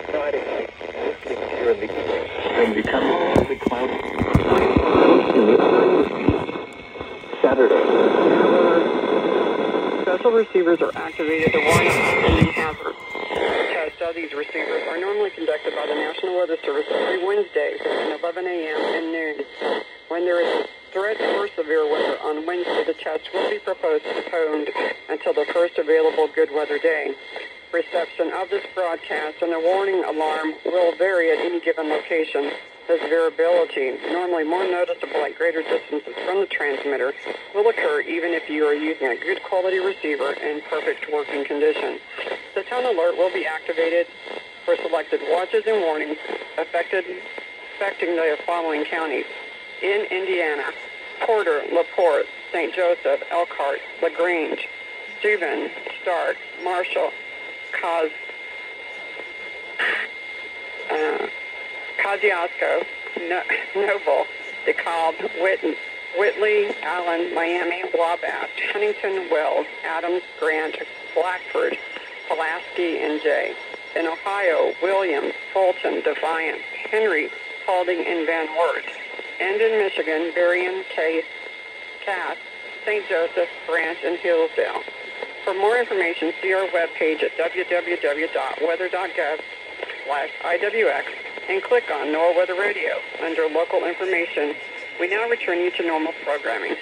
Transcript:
Friday night, here in the evening, then becoming the cloudy. Saturday. Special receivers are activated to warn of impending hazards. Tests of these receivers are normally conducted by the National Weather Service every Wednesday between 11 a.m. and noon. When there is a threat for severe weather on Wednesday, the test will be postponed until the first available good weather day. Reception of this broadcast and the warning alarm will vary at any given location. This variability, normally more noticeable at greater distances from the transmitter, will occur even if you are using a good quality receiver in perfect working condition. The tone alert will be activated for selected watches and warnings affecting the following counties. In Indiana: Porter, LaPorte, St. Joseph, Elkhart, LaGrange, Steuben, Stark, Marshall, Kosciuszko, Noble, DeKalb, Whitley, Allen, Miami, Wabash, Huntington, Wells, Adams, Grant, Blackford, Pulaski, and Jay. In Ohio: Williams, Fulton, Defiance, Henry, Paulding, and Van Wert. And in Michigan: Berrien, Cass, St. Joseph, Branch, and Hillsdale. For more information, see our webpage at www.weather.gov/IWX and click on NOAA Weather Radio. Under Local Information, we now return you to normal programming.